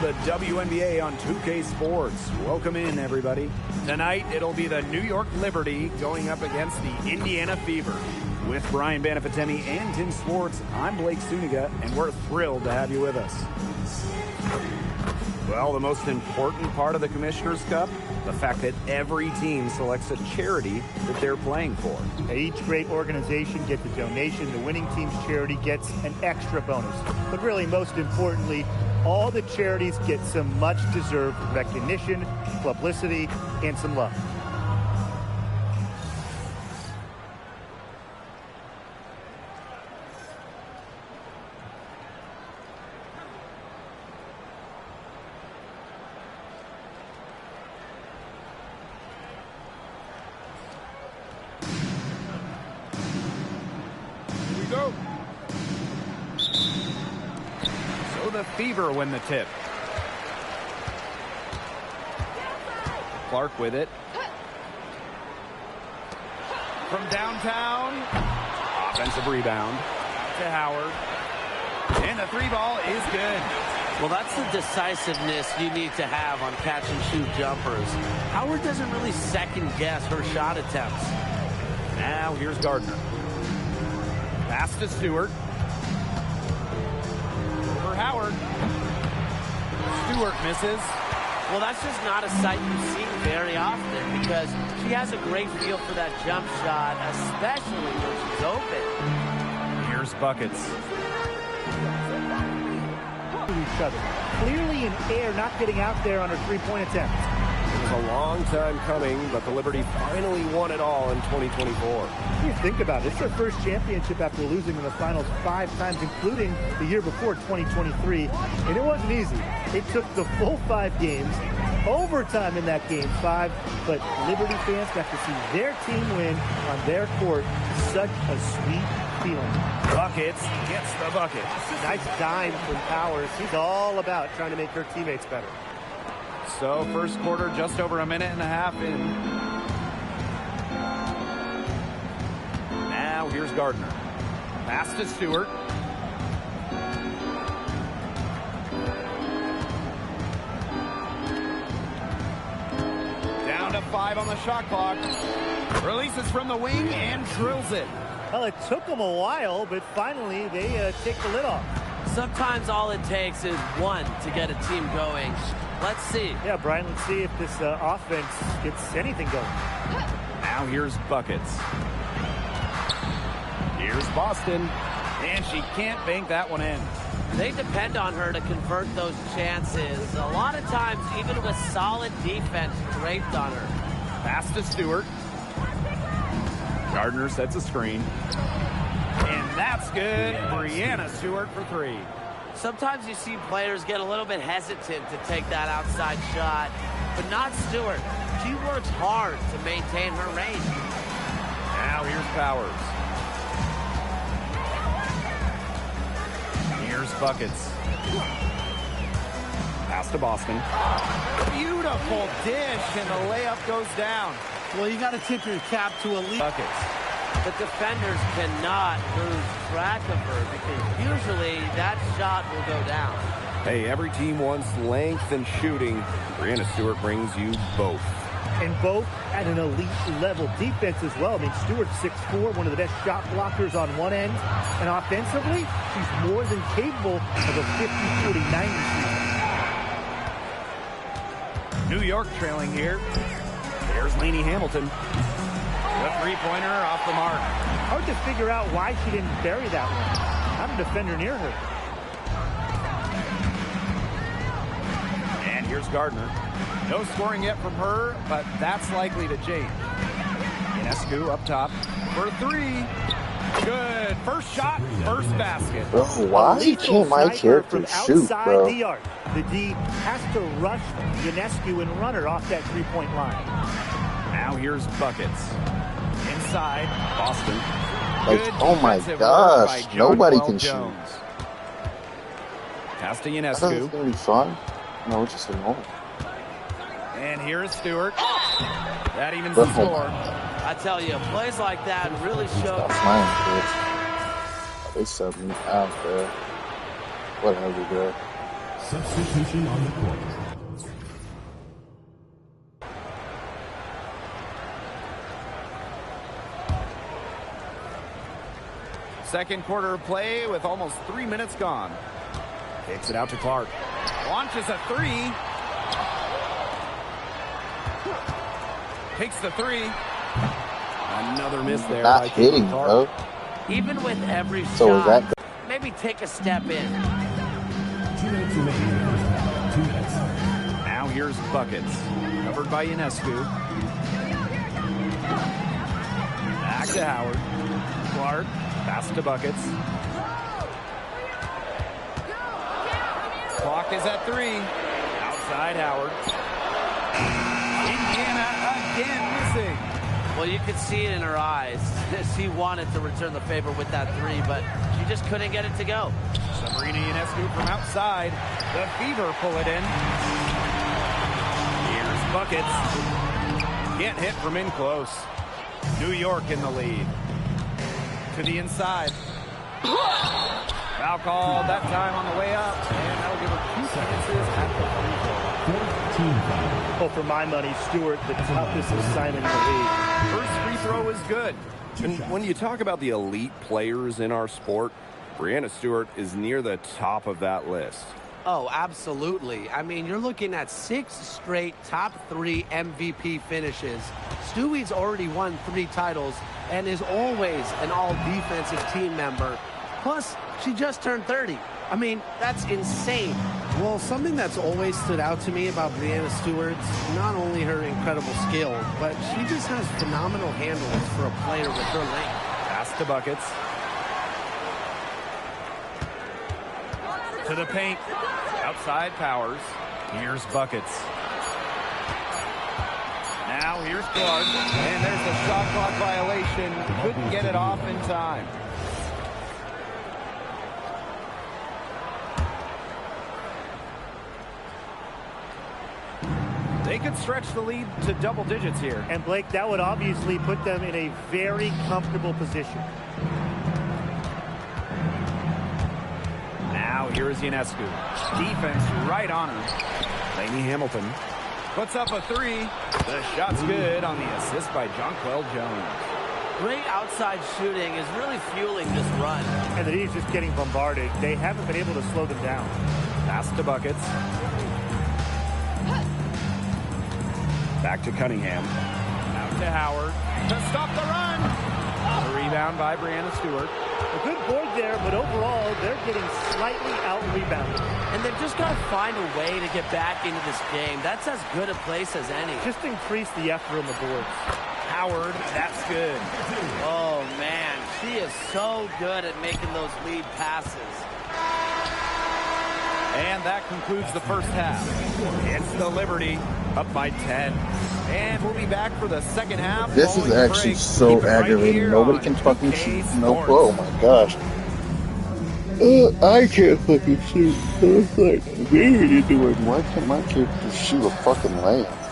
the WNBA on 2K Sports. Welcome in, everybody. Tonight, it'll be the New York Liberty going up against the Indiana Fever. With Brian Banafitemi and Tim Swartz, I'm Blake Suniga, and we're thrilled to have you with us. Well, the most important part of the Commissioner's Cup, the fact that every team selects a charity that they're playing for. Each great organization gets a donation. The winning team's charity gets an extra bonus. But really, most importantly, all the charities get some much-deserved recognition, publicity, and some love. Go. So the Fever win the tip. Clark with it. From downtown. Offensive rebound. To Howard. And the three ball is good. Well, that's the decisiveness you need to have on catch-and-shoot jumpers. Howard doesn't really second-guess her shot attempts. Now here's Gardner. Pass to Stewart. For Howard. Stewart misses. Well, that's just not a sight you see very often because she has a great feel for that jump shot, especially when she's open. Here's buckets. Each other. Clearly in air, not getting out there on her three-point attempt. It was a long time coming, but the Liberty finally won it all in 2024. You think about it, it's their first championship after losing in the finals 5 times, including the year before, 2023. And it wasn't easy. It took the full 5 games, overtime in that game 5, but Liberty fans got to see their team win on their court. Such a sweet feeling. Buckets gets the bucket. Nice dime from Powers. He's all about trying to make her teammates better. So first quarter, just over a minute and a half in. Now here's Gardner. Pass to Stewart. Down to 5 on the shot clock. Releases from the wing and drills it. Well, it took them a while, but finally they take the lid off. Sometimes all it takes is one to get a team going. Let's see. Yeah, Brian, let's see if this offense gets anything going. Now here's buckets. Here's Boston. And she can't bank that one in. They depend on her to convert those chances. A lot of times, even with solid defense draped on her. Pass to Stewart. Gardner sets a screen. And that's good. Brianna Stewart for 3. Sometimes you see players get a little bit hesitant to take that outside shot, but not Stewart. She works hard to maintain her range. Now here's Powers. Here's buckets. Pass to Boston. Beautiful dish, and the layup goes down. Well, you got to tip your cap to a lead. Buckets. The defenders cannot lose track of her because usually that shot will go down. Hey, every team wants length and shooting. Brianna Stewart brings you both. And both at an elite level. Defense as well. I mean, Stewart's 6'4", one of the best shot blockers on one end. And offensively, she's more than capable of a 50-40-90 shooter. New York trailing here. There's Lainey Hamilton. The three-pointer off the mark. Hard to figure out why she didn't bury that one. Not a defender near her. And here's Gardner. No scoring yet from her, but that's likely to change. Ionescu up top for 3. Good. First shot, first basket. Bro, why can't my character shoot, bro? The D has to rush Ionescu and run her off that three-point line. Now here's buckets. Inside, Boston. Like, oh my gosh, nobody can shoot. Pass to I thought it was Ionescu. gonna be fun. No, it's just annoying. And here's Stewart. That evens the score. I tell you, plays like that really show. Stop playing, bitch. They subbed me out there. Whatever, bro. Substitution on the court. Second quarter of play with almost 3 minutes gone. Takes it out to Clark. Launches a three. Takes the three. Another miss there. Not hitting, bro. Even with every So shot, maybe take a step in. 2 minutes remaining in the first half. 2 minutes. Now here's Buckets. Covered by Ionescu. Back to Howard. Clark. Pass to Buckets. Clock is at 3. Outside Howard. Indiana again missing. Well, you could see it in her eyes. She wanted to return the favor with that three, but she just couldn't get it to go. Sabrina Ionescu from outside. The Fever pull it in. Here's Buckets. Can't hit from in close. New York in the lead. To the inside. Foul call that time on the way up. And that'll give her 2 chances at the free throw. 14 foul. Well, for my money, Stewart, the toughest assignment in the league. First free throw is good. And when you talk about the elite players in our sport, Breanna Stewart is near the top of that list. Oh, absolutely. I mean, you're looking at 6 straight top 3 MVP finishes. Stewie's already won 3 titles and is always an all-defensive team member. Plus, she just turned 30. I mean, that's insane. Well, something that's always stood out to me about Breanna Stewart's not only her incredible skill, but she just has phenomenal handles for a player with her length. Pass to Buckets. To the paint. Outside Powers. Here's Buckets. Now here's Clark. And there's a shot clock violation. Couldn't get it off in time. They could stretch the lead to double digits here. And Blake, that would obviously put them in a very comfortable position. Now here is Ionescu. Defense right on her. Lainey Hamilton puts up a three. The shot's good on the assist by Jonquel Jones. Great outside shooting is really fueling this run. And the D's just getting bombarded. They haven't been able to slow them down. Pass to Buckets. Back to Cunningham. Out to Howard to stop the run. A rebound by Breanna Stewart. A good board there, but overall, they're getting slightly out-rebounded. And they've just got to find a way to get back into this game. That's as good a place as any. Just increase the effort on the boards. Howard, that's good. Oh, man. She is so good at making those lead passes. And that concludes the first half. It's the Liberty, up by 10. And we'll be back for the second half. This is actually so aggravating. Nobody can fucking shoot. No, oh my gosh. I can't fucking shoot. It's like, what are you doing? Why can't my kid just shoot a fucking layup?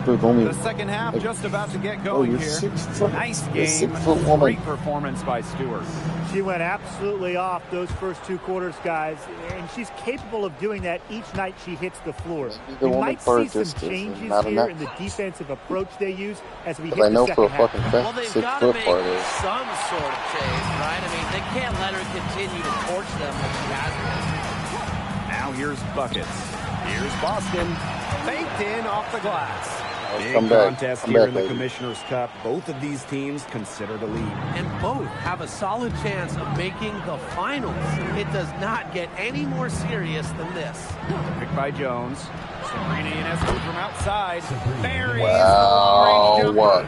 The second half just about to get going here. Nice game. Great performance by Stewart. She went absolutely off those first 2 quarters, guys, and she's capable of doing that each night she hits the floor. We might see some changes here in the defensive approach they use as we hit the second half. Well, they've got to make some sort of change, right? I mean, they can't let her continue to torch them like she has been. Now here's Buckets. Here's Boston. Faked in off the glass. Big contest here in the Commissioner's Cup. Both of these teams consider the lead. And both have a solid chance of making the finals. It does not get any more serious than this. Picked by Jones. Sabrina Ionescu from outside. Buries the long-range jumper.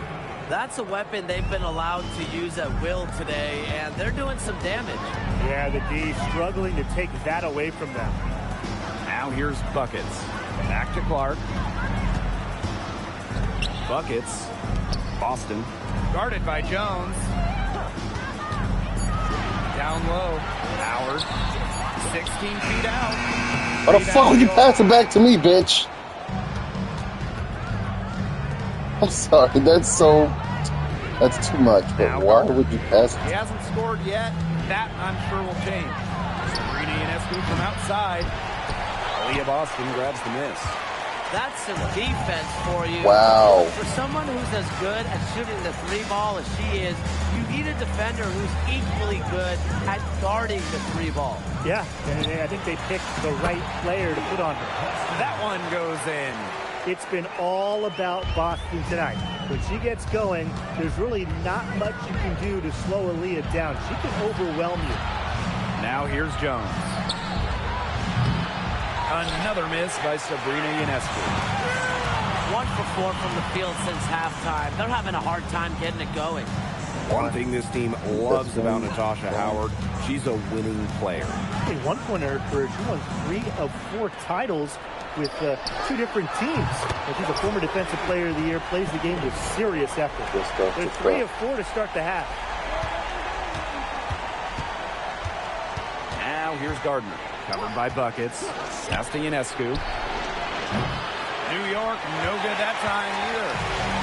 That's a weapon they've been allowed to use at will today, and they're doing some damage. Yeah, the D struggling to take that away from them. Now here's Buckets. Back to Clark. Buckets. Boston. Guarded by Jones. Down low. Howard. 16 feet out. Why the fuck would you pass it back to me, bitch? I'm sorry, that's too much, but why would you pass it? He hasn't scored yet. That, I'm sure, will change. Sabrina Ionescu from outside. Leah Boston grabs the miss. That's some defense for you. Wow. For someone who's as good at shooting the three ball as she is, you need a defender who's equally good at guarding the three ball. Yeah, and I think they picked the right player to put on her. That one goes in. It's been all about Boston tonight. When she gets going, there's really not much you can do to slow Aaliyah down. She can overwhelm you. Now here's Jones. Another miss by Sabrina Ionescu. 1 for 4 from the field since halftime. They're having a hard time getting it going. One thing this team loves about Natasha Howard, she's a winning player. Hey, 1 point in her career, she won 3 of 4 titles with 2 different teams. And she's a former Defensive Player of the Year, plays the game with serious effort. They're 3 of 4 to start the half. Now here's Gardner. Covered by buckets. Pass to Ionescu. New York, no good that time either.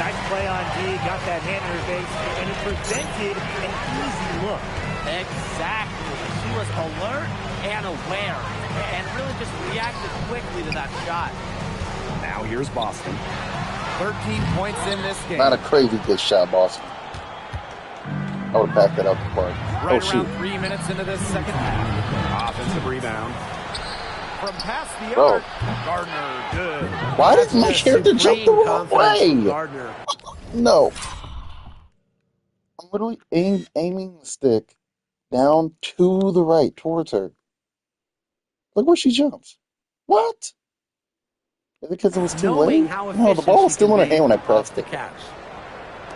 Nice play on D, got that hand in her face, and it prevented an easy look. Exactly. She was alert and aware and really just reacted quickly to that shot. Now here's Boston. 13 points in this game. Not a crazy good shot, Boston. I would have backed that up the park. Right Oh, shoot. around 3 minutes into this second half. Offensive rebound. From past the Bro. arc. Gardner, good. Why did my character jump the wrong way? Gardner. No. I'm literally aiming the stick down to the right, towards her. Look where she jumps. What? Is it because it was too Knowing late? how No, the efficient ball was she still in can her hand when I be pressed off the it. catch.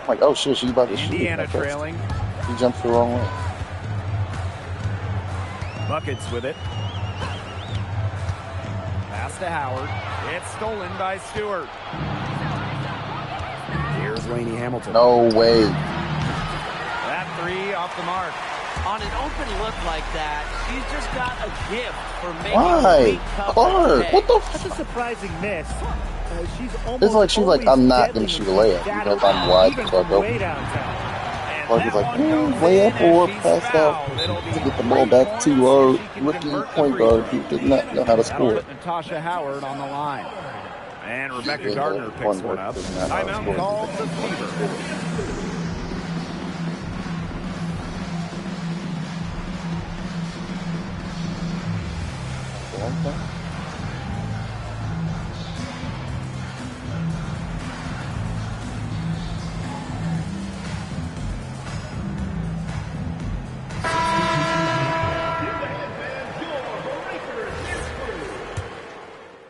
I'm like, oh shit, she's about to shoot. Indiana I pressed it. trailing. She jumps the wrong way. Buckets with it. Pass to Howard. It's stolen by Stewart. Here's Lainey Hamilton. No way. That 3 off the mark. On an open look like that, she's just got a gift for making Why? great coverage. Clark, what the That's a fuck? surprising miss. She's almost It's like she's like, always I'm not deadly gonna shoot a when layup, she's even if I'm wide even Clark from way open. downtown. And Clark is that like, one goes lay in up or as she's pass out fouled. It'll be to get the 3 ball back to points our if she can rookie convert the point free guard throw. who did not know how to That'll score. put Natasha Howard on the line. And Rebecca Yeah, Gardner one picks more one up. doesn't matter how to Timeout score. called the Fever.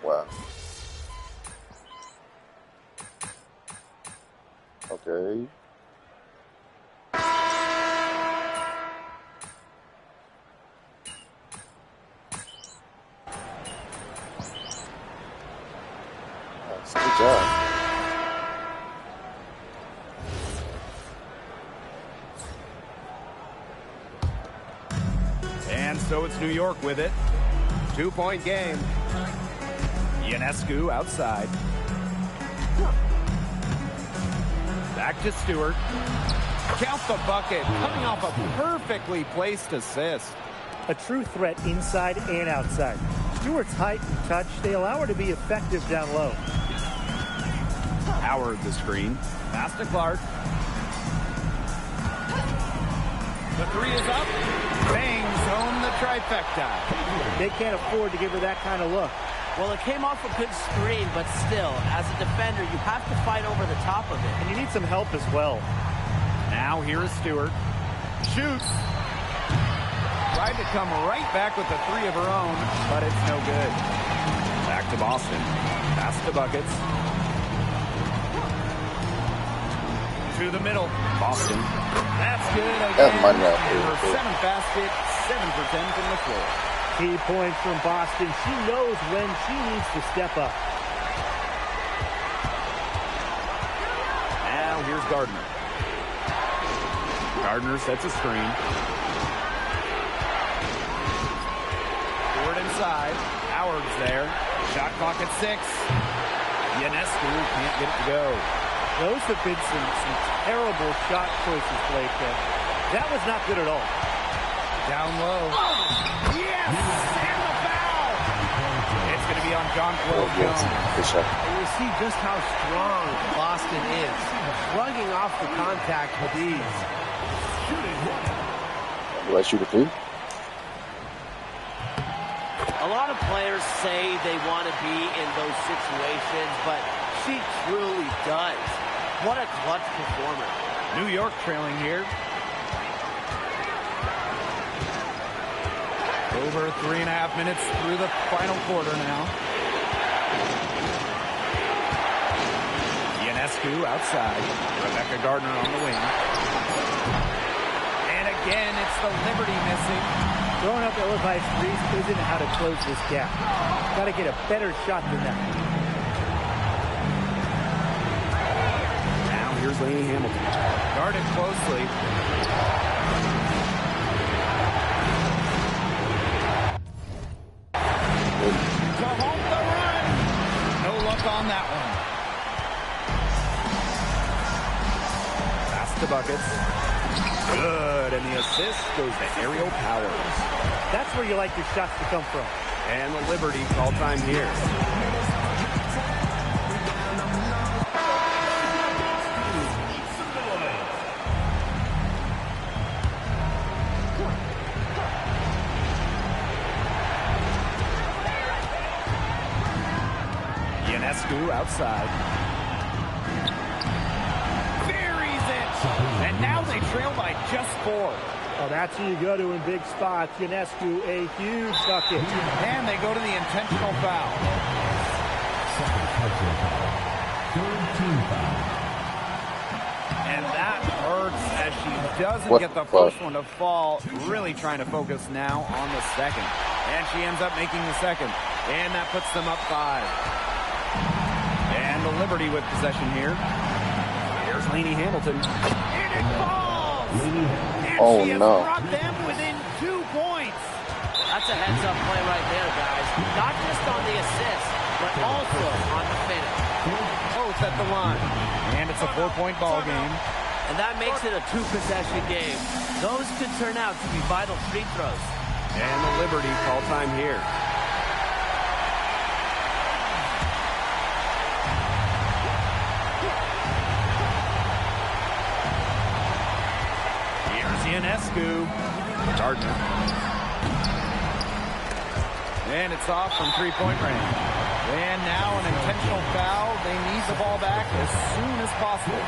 Wow. Okay. Nice. Good job. And so it's New York with it. 2-point game. Ionescu outside. Back to Stewart. Count the bucket. Coming off a perfectly placed assist. A true threat inside and outside. Stewart's height and touch, they allow her to be effective down low. Howard the screen. Pass to Clark. The 3 is up. Bangs home the trifecta. They can't afford to give her that kind of look. Well, it came off a good screen, but still, as a defender, you have to fight over the top of it. And you need some help as well. Now here is Stewart. Shoots. Tried to come right back with the 3 of her own, but it's no good. Back to Boston. Pass to Buckets. To the middle. Boston. That's good again. That's money out And her there. 7th basket, 7 for 10 from the floor. Key points from Boston. She knows when she needs to step up. Now here's Gardner. Gardner sets a screen. Forward inside. Howard's there. Shot clock at 6. Ionescu can't get it to go. Those have been some terrible shot choices, Blake. That was not good at all. Down low. Yes! And the foul! It's going to be Jonquil Jones. Good shot. And you see just how strong Boston is, shrugging off the contact with ease. Do I shoot a three? A lot of players say they want to be in those situations, but she truly does. What a clutch performer. New York trailing here. Over 3.5 minutes through the final quarter now. Ionescu outside. Rebecca Gardner on the wing. And again, it's the Liberty missing. Throwing up ill-advised threes isn't how to close this gap. Got to get a better shot than that. Now here's Lainey Hamilton. Guarded closely. To home the run. No luck on that one. Pass to buckets. Good, and the assist goes to Ariel Powers. That's where you like your shots to come from. And the Liberty call time here. Ionescu outside. Buries it! And now they trail by just 4. Oh, that's who you go to in big spots. Ionescu, a huge bucket. And they go to the intentional foul. Second personal foul. Third team foul. And that hurts as she doesn't What get the the fuck? first one to fall. Really trying to focus now on the second. And she ends up making the second. And that puts them up 5. And the Liberty with possession here. Here's Lainey Hamilton. And it falls! And Oh, she has no. brought them within 2 points. That's a heads-up play right there, guys. Not just on the assist, but also on the finish. Both at the line. And it's a 4-point ball game. And that makes it a 2-possession game. Those could turn out to be vital free throws. And the Liberty call time here. Here's Ionescu. Gardner. And it's off from 3-point range. And now an intentional foul. They need the ball back as soon as possible.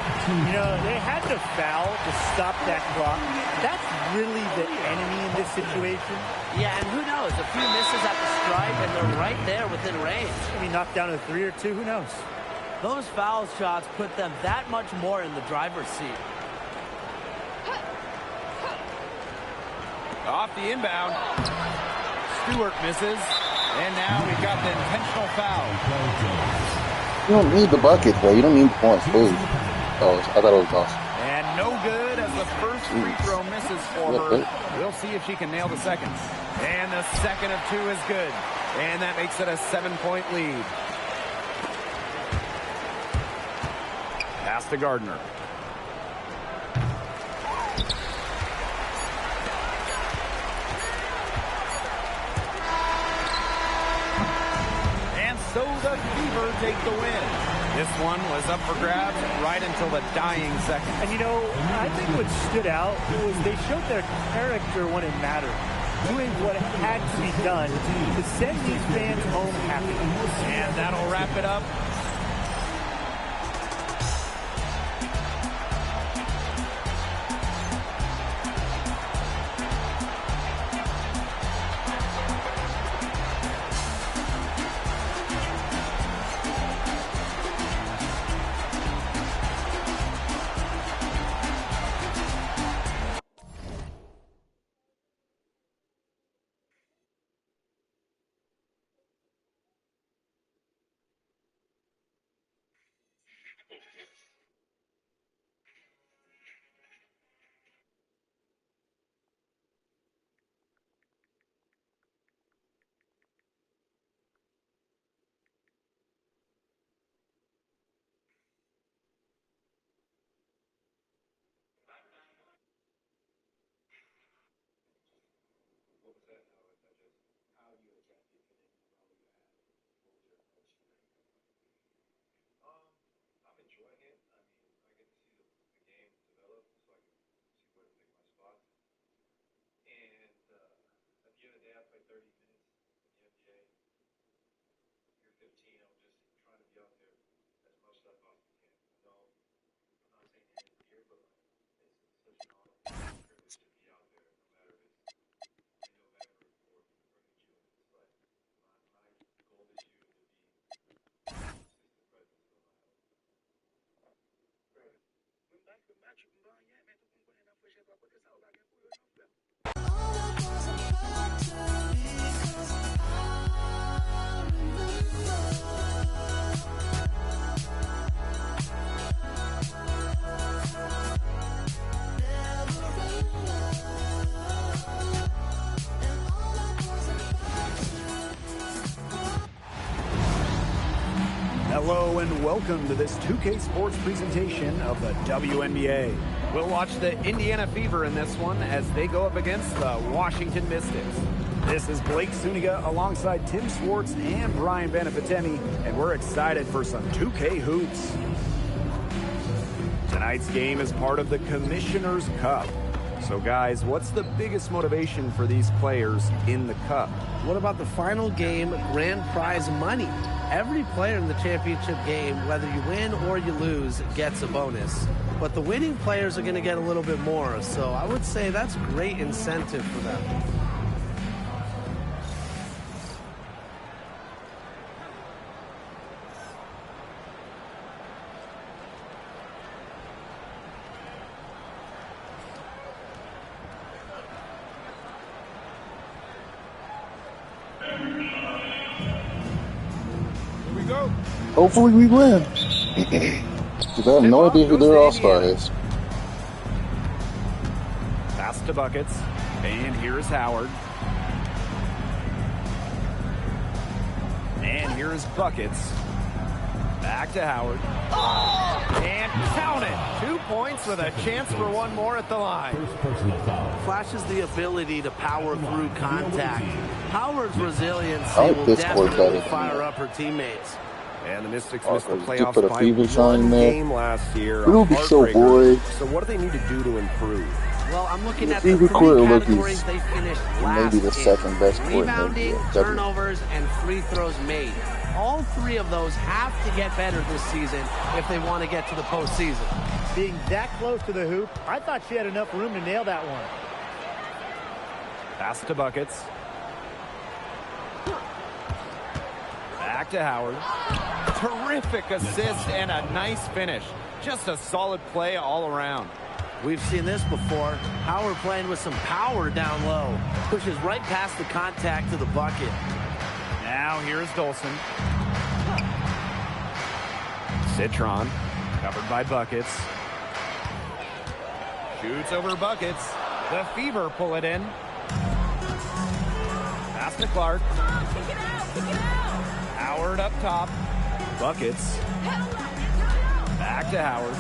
You know, they had to foul to stop that clock. That's really the enemy in this situation. Yeah, and who knows? A few misses at the stripe, and they're right there within range. I mean, knocked down a 3 or 2, who knows? Those foul shots put them that much more in the driver's seat. Off the inbound. Stewart misses. And now we've got the intentional foul. You don't need the bucket, bro. You don't need the points, please. Oh, I thought it was lost. And no good as the first free throw misses for her. We'll see if she can nail the second. And the second of 2 is good. And that makes it a 7-point lead. Pass to Gardner. So the Fever take the win. This one was up for grabs right until the dying second. And you know, I think what stood out was they showed their character when it mattered. Doing what had to be done to send these fans home happy. And that'll wrap it up. Hello and welcome to this 2K Sports presentation of the WNBA. We'll watch the Indiana Fever in this one as they go up against the Washington Mystics. This is Blake Suniga alongside Tim Swartz and Brian Banafitemi, and we're excited for some 2K hoops. Tonight's game is part of the Commissioner's Cup. So guys, what's the biggest motivation for these players in the Cup? What about the final game, grand prize money? Every player in the championship game, whether you win or you lose, gets a bonus. But the winning players are going to get a little bit more. So I would say that's great incentive for them. Hopefully we win. Because I have no idea who their all-star is. Pass to Buckets. And here's Howard. And here's Buckets. Back to Howard. And count it. 2 points with a chance for one more at the line. Flashes the ability to power through contact. Howard's resiliency I like will this court definitely better. fire up her teammates. And the Mystics missed the Did playoffs put a by Fever sign one there. game last year. It'll be so Heartbreaker. boring. So what do they need to do to improve? Well, I'm looking The at the Fever three court look categories is they finished last maybe the in. second best court in the Rebounding, NBA, definitely. turnovers, and free throws made. All three of those have to get better this season if they want to get to the postseason. Being that close to the hoop, I thought she had enough room to nail that one. Pass to Buckets. Back to Howard. Terrific assist and a nice finish. Just a solid play all around. We've seen this before. Howard playing with some power down low. Pushes right past the contact to the bucket. Now here's Dolson. Citron, covered by Buckets. Shoots over Buckets. The Fever pull it in. Pass to Clark. Howard up top. Buckets. Back to Howard.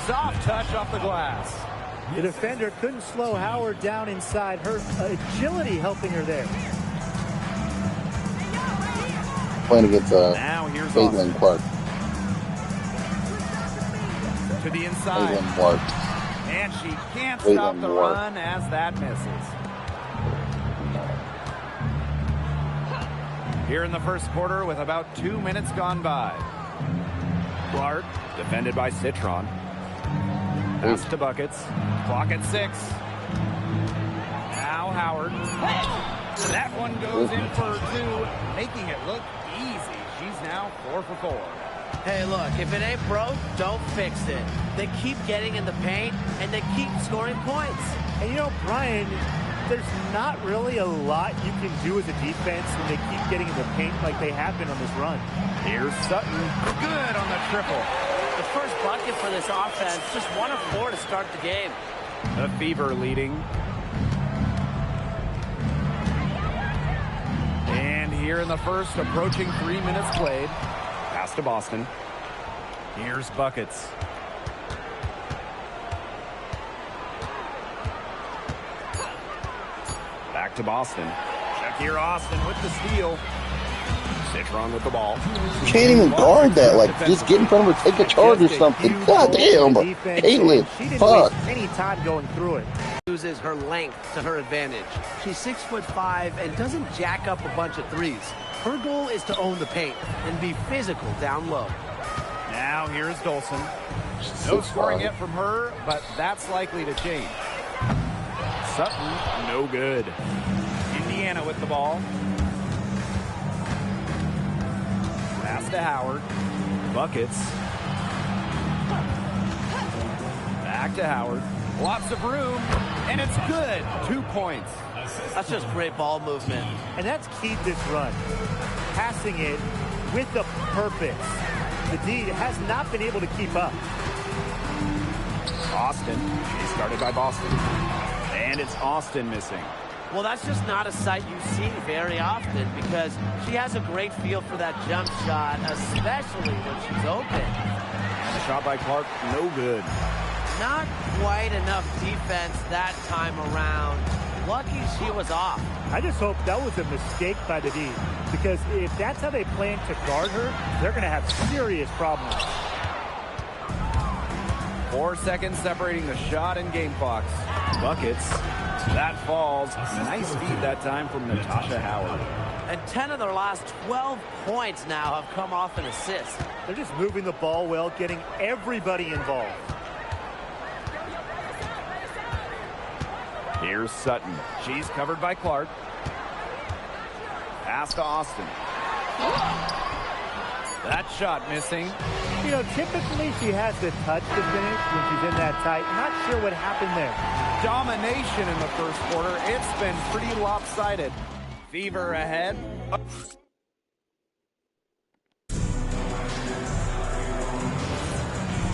Soft touch off the glass. The defender couldn't slow Howard down inside. Her agility helping her there. Playing against Now here's Caitlin Austin. Clark. To the inside. Caitlin Clark. And she can't Caitlin stop the Clark. run as that misses. Here in the first quarter with about 2 minutes gone by. Clark, defended by Citron. Pass to Buckets. Clock at 6. Now Howard. That one goes in for 2, making it look easy. She's now 4 for 4. Hey, look, if it ain't broke, don't fix it. They keep getting in the paint, and they keep scoring points. And you know, Brian, there's not really a lot you can do as a defense when they keep getting in the paint like they have been on this run. Here's Sutton. Good on the triple. The first bucket for this offense, just 1 of 4 to start the game. The Fever leading. And here in the first, approaching 3 minutes played. Pass to Boston. Here's Buckets. Back to Boston. Shakir Austin with the steal. Citron with the ball. You can't even guard that. Like, just get in front of her, take a charge or something. God damn. Caitlin, She didn't fuck. waste any time going through it. Uses her length to her advantage. She's 6'5" and doesn't jack up a bunch of threes. Her goal is to own the paint and be physical down low. Now here's Dolson. No scoring yet from her, but that's likely to change. Sutton, no good. Indiana with the ball. Pass to Howard. Buckets. Back to Howard. Lots of room, and it's good. 2 points. That's just great ball movement. And that's keyed this run. Passing it with a purpose. The D has not been able to keep up. Austin. She started by Boston. And it's Austin missing. Well, that's just not a sight you see very often because she has a great feel for that jump shot, especially when she's open. And the shot by Clark, no good. Not quite enough defense that time around. Lucky she was off. I just hope that was a mistake by the D, because if that's how they plan to guard her, they're going to have serious problems. 4 seconds separating the shot and game clocks. Buckets. That falls. Nice feed that time from Natasha Howard. And 10 of their last 12 points now have come off an assist. They're just moving the ball well, getting everybody involved. Here's Sutton. She's covered by Clark. Pass to Austin. That shot missing. You know, typically she has the touch to finish when she's in that tight. Not sure what happened there. Domination in the first quarter. It's been pretty lopsided. Fever ahead.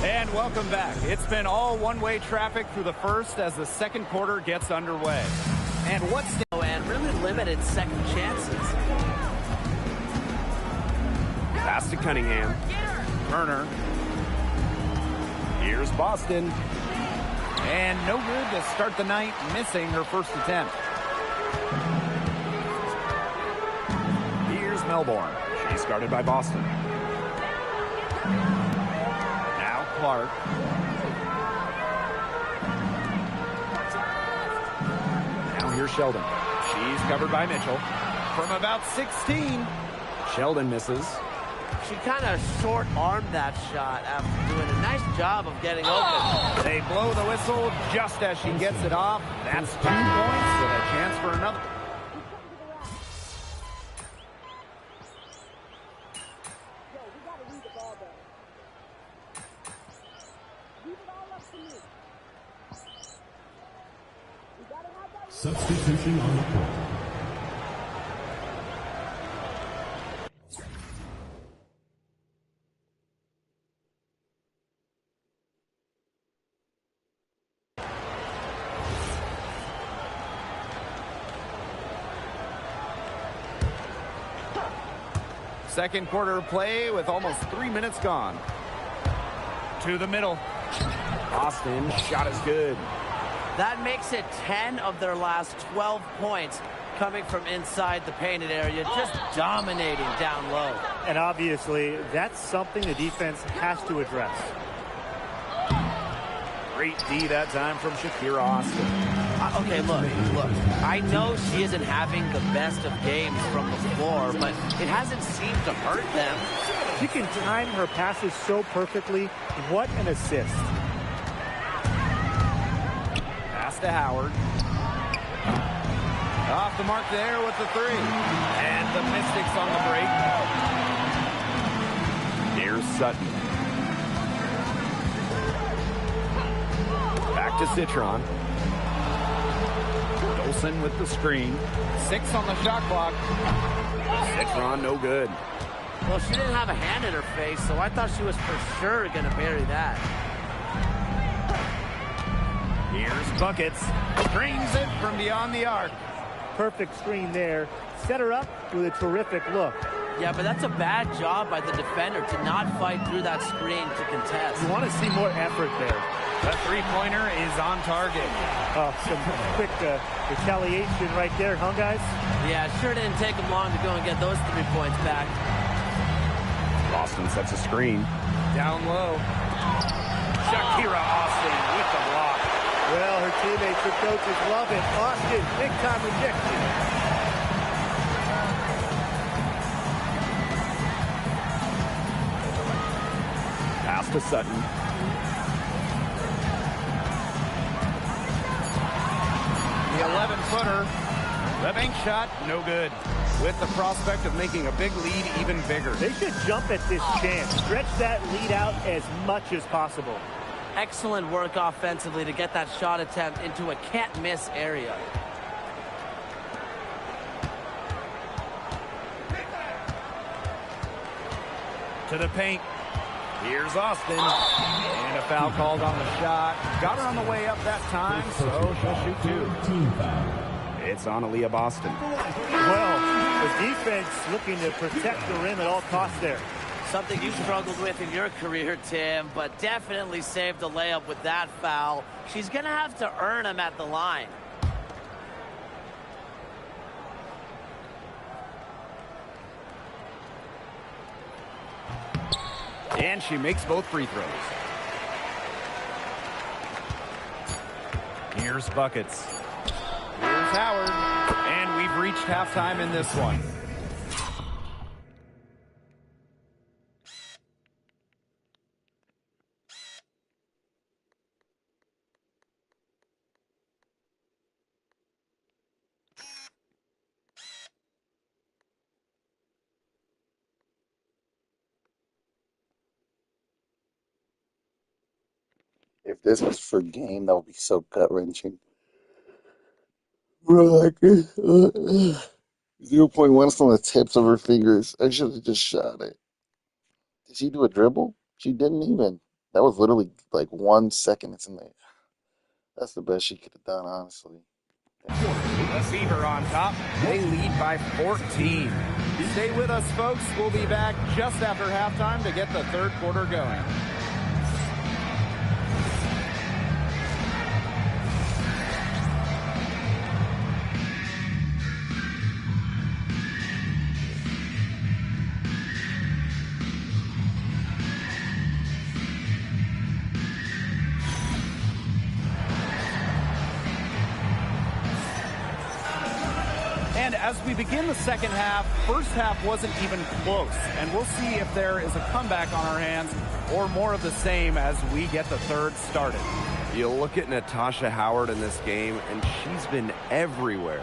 And welcome back. It's been all one-way traffic through the first as the second quarter gets underway. And what's and really limited second chances. pass to Cunningham. Turner. Here's Boston. And no good to start the night, missing her first attempt. Here's Melbourne. She's guarded by Boston. Now Clark. Now here's Sheldon. She's covered by Mitchell. From about 16, Sheldon misses. She kind of short-armed that shot after doing a nice job of getting open. They blow the whistle just as she gets it off. That's 2 points with a chance for another. Substitution on the court. Second quarter play with almost 3 minutes gone. To the middle. Austin, shot is good. That makes it 10 of their last 12 points coming from inside the painted area, just dominating down low. And obviously, that's something the defense has to address. Great D that time from Shakira Austin. Okay, look. I know she isn't having the best of games from the floor, but it hasn't seemed to hurt them. She can time her passes so perfectly. What an assist. Pass to Howard. Off the mark there with the three. And the Mystics on the break. Here's Sutton. Back to Citron. Dolson with the screen. 6 on the shot clock. Citron, no good. Well, she didn't have a hand in her face, so I thought she was for sure going to bury that. Here's Buckets. Drains it from beyond the arc. Perfect screen there. Set her up with a terrific look. Yeah, but that's a bad job by the defender to not fight through that screen to contest. You want to see more effort there. The three-pointer is on target. Oh, some quick retaliation right there, huh, guys? Yeah, it sure didn't take them long to go and get those 3 points back. Boston sets a screen. Down low. Shakira Austin with the block. Well, her teammates, her coaches love it. Austin, big-time rejection. Pass to Sutton. The 11-footer. The bank shot, no good. With the prospect of making a big lead even bigger. They should jump at this chance. Stretch that lead out as much as possible. Excellent work offensively to get that shot attempt into a can't-miss area. To the paint. Here's Austin. And a foul called on the shot. Got her on the way up that time, so she'll shoot two. Team foul. It's on Aaliyah Boston. Well, the defense looking to protect the rim at all costs there. Something you struggled with in your career, Tim, but definitely saved the layup with that foul. She's going to have to earn him at the line. And she makes both free throws. Here's buckets. Here's Howard. And we've reached halftime in this one. If this was for game, that would be so gut-wrenching. Bro, like, 0.1 on the tips of her fingers. I should have just shot it. Did she do a dribble? She didn't even. That was literally like 1 second. It's in there. That's the best she could have done, honestly. The Fever on top. They lead by 14. Stay with us, folks. We'll be back just after halftime to get the third quarter going. And as we begin the second half, first half wasn't even close. And we'll see if there is a comeback on our hands or more of the same as we get the third started. You look at Natasha Howard in this game, and she's been everywhere.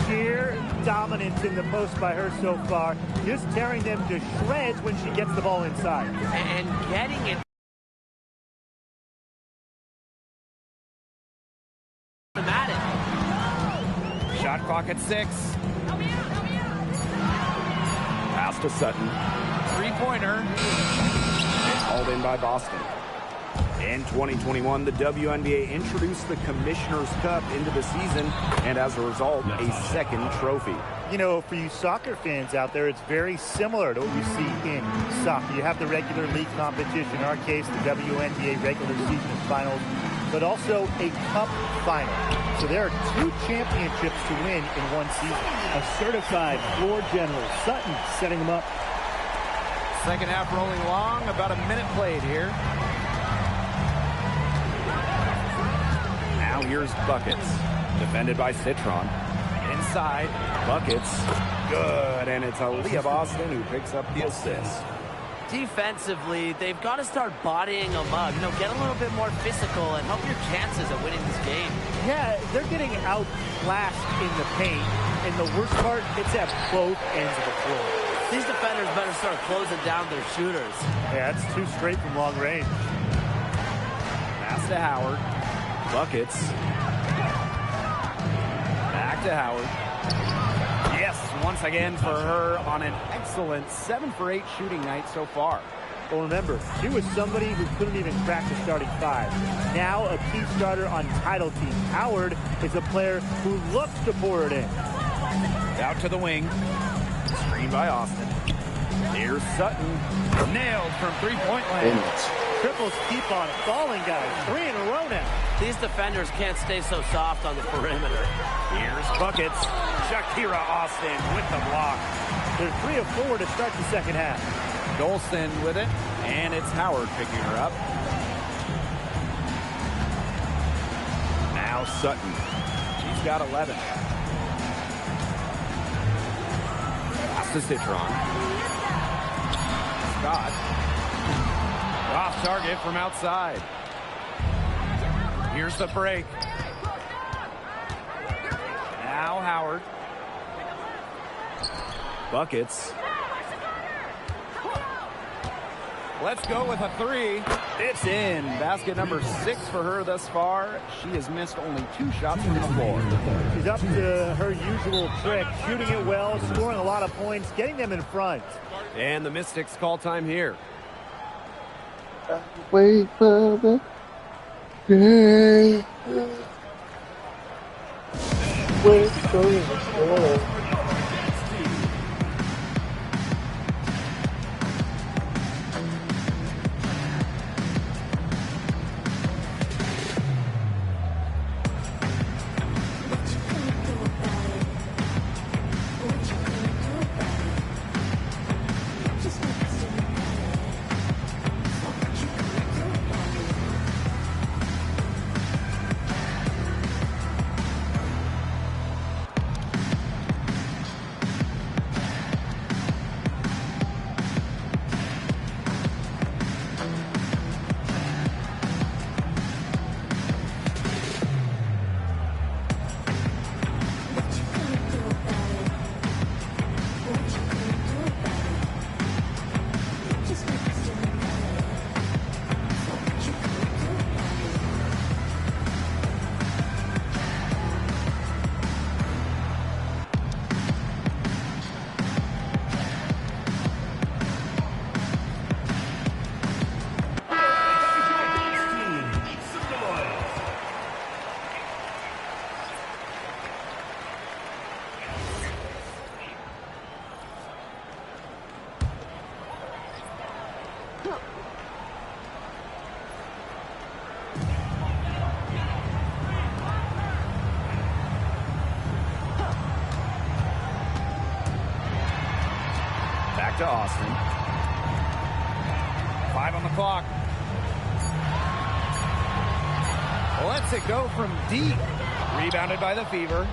Sheer dominance in the post by her so far. Just tearing them to shreds when she gets the ball inside. And getting it. Shot clock at 6. Pass to Sutton. Three-pointer. It's hauled in by Boston. In 2021, the WNBA introduced the Commissioner's Cup into the season, and as a result, a second trophy. You know, for you soccer fans out there, it's very similar to what you see in soccer. You have the regular league competition, in our case, the WNBA regular season finals, but also a cup final. So there are 2 championships to win in one season. A certified floor general, Sutton, setting them up. Second half rolling along, about a minute played here. Now here's Buckets, defended by Citron. Inside, Buckets, good, and it's Aaliyah Boston who picks up the assist. Defensively, they've got to start bodying them up. You know, get a little bit more physical and help your chances at winning this game. Yeah, they're getting outclassed in the paint, and the worst part, it's at both ends of the floor. These defenders better start closing down their shooters. Yeah, that's 2 straight from long range. Pass to Howard. Buckets. Back to Howard. Yes, once again for her on an excellent 7 for 8 shooting night so far. Well, remember, she was somebody who couldn't even crack the starting 5. Now a key starter on title team. Howard is a player who looks to pour it in. Out to the wing. Screen by Austin. Here's Sutton. Nailed from three-point land. Triples keep on falling, guys. 3 in a row now. These defenders can't stay so soft on the perimeter. Here's Buckets. Shakira Austin with the block. They're 3 of 4 to start the second half. Golston with it, and it's Howard picking her up. Now Sutton. She's got 11. Pass to Citron. Scott. Off target from outside. Here's the break. Now Howard. Buckets. Let's go with a three. It's in. Basket number 6 for her thus far. She has missed only 2 shots from the floor. She's up to her usual trick, shooting it well, scoring a lot of points, getting them in front. And the Mystics call time here. Wait for the game. Wait for the game. To Austin. 5 on the clock. Lets it go from deep. Rebounded by the Fever.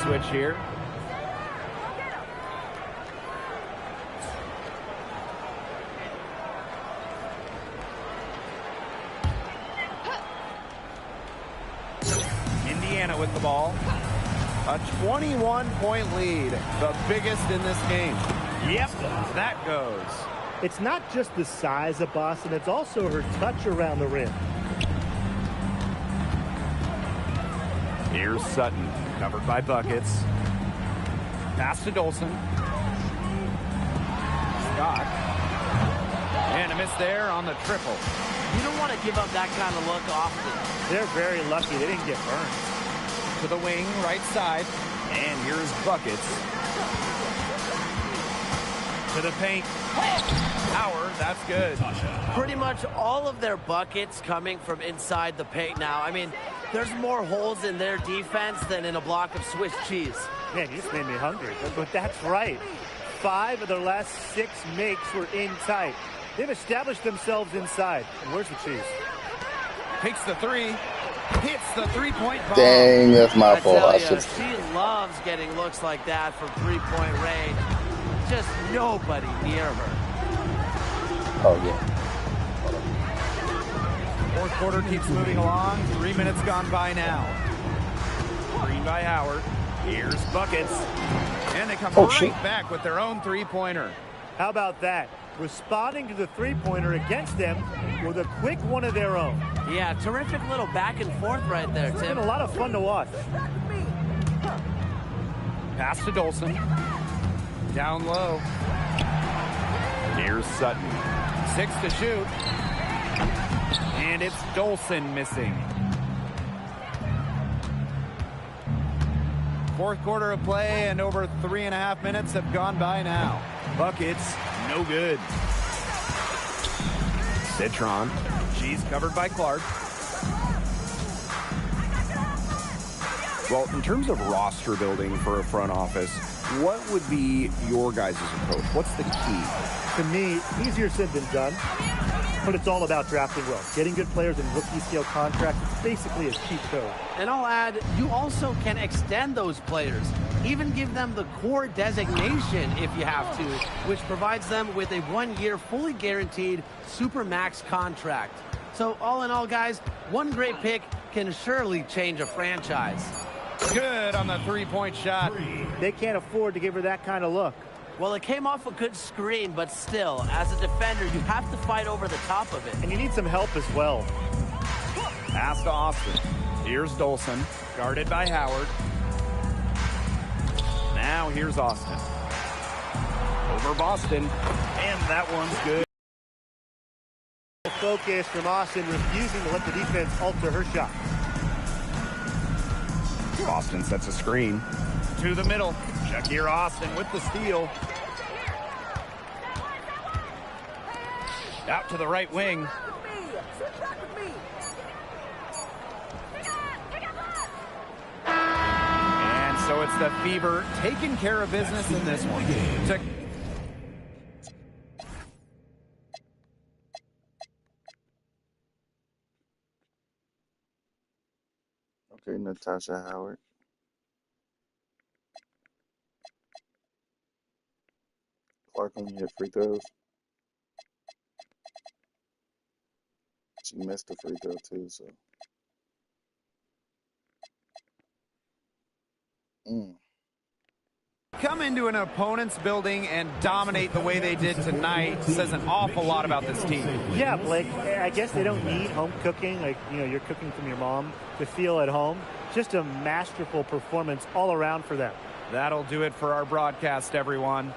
Switch here. Indiana with the ball. A 21-point lead, the biggest in this game. Yep, that goes. It's not just the size of Boston, it's also her touch around the rim. Here's Sutton, covered by Buckets. Pass to Dolson. Scott. And a miss there on the triple. You don't want to give up that kind of look often. They're very lucky they didn't get burned. To the wing, right side. And here's Buckets. To the paint. Howard, that's good. Pretty much all of their buckets coming from inside the paint now. I mean, there's more holes in their defense than in a block of Swiss cheese. Man, you just made me hungry. But that's right. 5 of their last 6 makes were in tight. They've established themselves inside. And where's the cheese? Takes the three. Hits the three-point bomb. Dang, that's my fault. She loves getting looks like that from three-point range. Just nobody near her. Oh, yeah. Fourth quarter keeps moving along. 3 minutes gone by now. Green by Howard. Here's Buckets. And they come back with their own three-pointer. How about that? Responding to the three-pointer against them with a quick one of their own. Yeah, terrific little back and forth right there, It's Tim. been a lot of fun to watch. Pass to Dolson. Down low. Here's Sutton. 6 to shoot. And it's Dolson missing. Fourth quarter of play, and over 3.5 minutes have gone by now. Buckets, no good. Citron. She's covered by Clark. Well, in terms of roster building for a front office, what would be your guys' approach? What's the key? To me, easier said than done, but it's all about drafting well. Getting good players in rookie-scale contracts, it's basically a cheat code. And I'll add, you also can extend those players, even give them the core designation if you have to, which provides them with a 1-year fully guaranteed Supermax contract. So all in all, guys, one great pick can surely change a franchise. Good on the three-point shot. They can't afford to give her that kind of look. Well, it came off a good screen, but still, as a defender, you have to fight over the top of it. And you need some help as well. Pass to Austin. Here's Dolson, guarded by Howard. Now here's Austin. Over Boston, and that one's good. Focus from Austin, refusing to let the defense alter her shot. Boston sets a screen. To the middle. Shakir Austin with the steal. Out to the right wing. And so it's the Fever taking care of business in this one. Okay, Natasha Howard. Clark only hit free throws. She missed a free throw too, so. Come into an opponent's building and dominate the way they did tonight says an awful lot about this team. Yeah, Blake, I guess they don't need home cooking, like, you know, you're cooking from your mom, to feel at home. Just a masterful performance all around for them. That'll do it for our broadcast, everyone.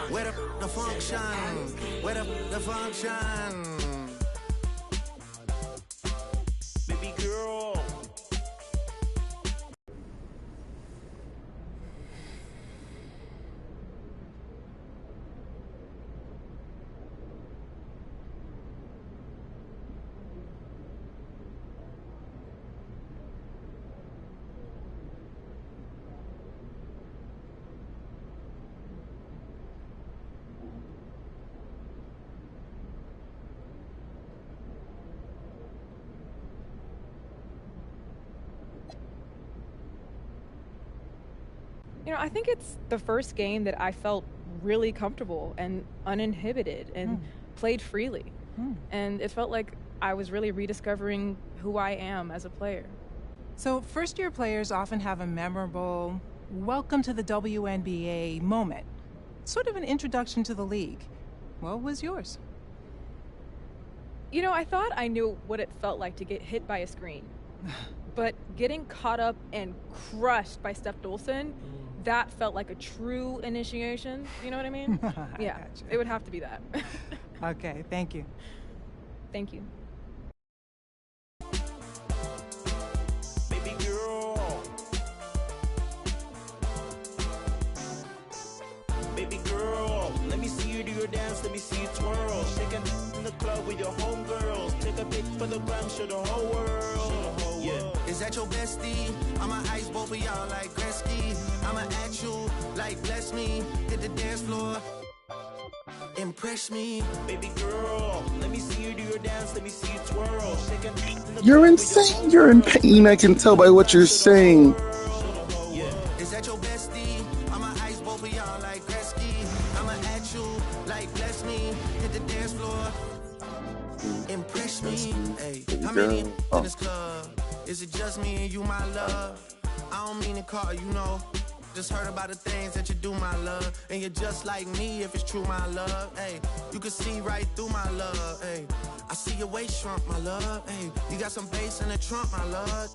Where the function? Where the function? Baby girl. You know, I think it's the first game that I felt really comfortable and uninhibited and played freely. And it felt like I was really rediscovering who I am as a player. So first-year players often have a memorable welcome to the WNBA moment, sort of an introduction to the league. What was yours? You know, I thought I knew what it felt like to get hit by a screen. But getting caught up and crushed by Steph Dolson, that felt like a true initiation. You know what I mean? Yeah, Gotcha. it would have to be that. Okay, thank you. Thank you. Baby girl. Baby girl. Let me see you do your dance, let me see you twirl. Shake it in the club with your homegirls. Take a pic for the gram, show the whole world. Yeah. Is that your bestie? I'ma ice both of y'all like Gretzky. I'ma at you like bless me. Hit the dance floor. Impress me, baby girl. Let me see you do your dance. Let me see you twirl. Shake it. You're insane. You're in pain. I can tell by what you're saying. Yeah. Is that your bestie? I'ma ice both of y'all like Gretzky. I'ma at you like bless me. Hit the dance floor. Impress me. Hey, how many in this club? Is it just me and you, my love? I don't mean to call you, know. Just heard about the things that you do, my love. And you're just like me if it's true, my love. Hey, you can see right through my love. Hey, I see your waist shrunk, my love. Hey, you got some bass in the trunk, my love.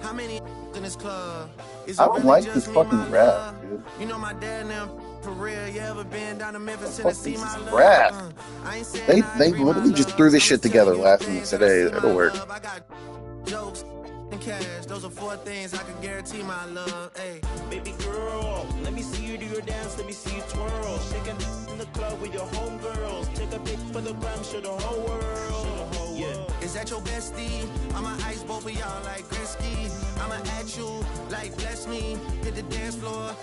How many in this club? Is I it don't really like just this me, my fucking rap, love? dude. You know my dad now for real. You ever been down to Memphis, The fuck Tennessee, is my this love? rap? I ain't saying They I they agree, my literally just love. threw this I'm shit just telling together you the last minute things that I today. see, my It'll work. love. I got jokes and cash. Those are 4 things I can guarantee, my love. Hey, baby girl, let me see you do your dance. Let me see you twirl. Shaking in the club with your homegirls. Take a pic for the gram, show the whole world. Yeah, is that your bestie? I'ma ice both of y'all like Gretzky. I'ma at you like bless me. Hit the dance floor.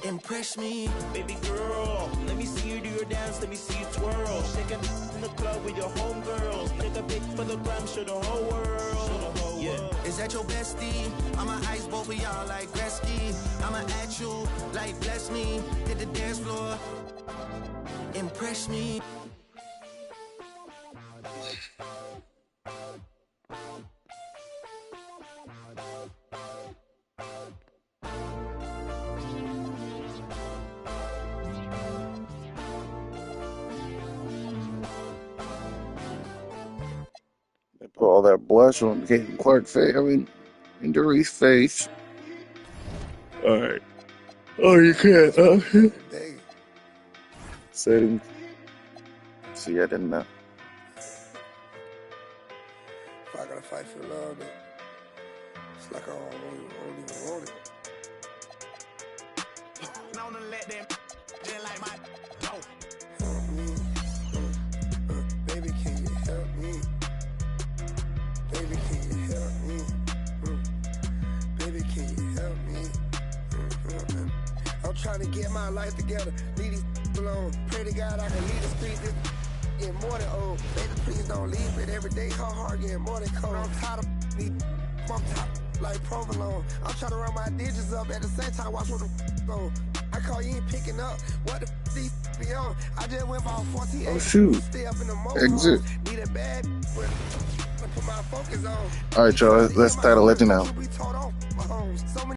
Impress me, baby girl. Let me see you do your dance. Let me see you twirl. Shaking in the club with your homegirls. Take a pic for the gram, show the whole world. Yeah, is that your bestie? I'ma ice both of y'all like Gretzky. I'ma at you like bless me. Hit the dance floor. Impress me. They put all that blush on Caitlin Clark's face. I mean, in Doree's face. All right. Oh, you can't. Settings. See, I didn't know. If I gotta fight for love, then it's like I don't even want it. Help me. Baby, can you help me? Baby, can you help me? Baby, can you help me? I'm trying to get my life together. Leave these alone. Pray to God I can leave the street. This getting more than old. Baby, please don't leave it. Every day, hard getting more than cold. I'm tired of these. I'm top like provolone. I'm trying to run my digits up at the same time. Watch what the go. I call you ain't picking up. What the these be on? I just went about 48. Oh, shoot. Stay up in the Exit. Need a bad but put my focus on. All right, y'all. Let's title Legend out. So many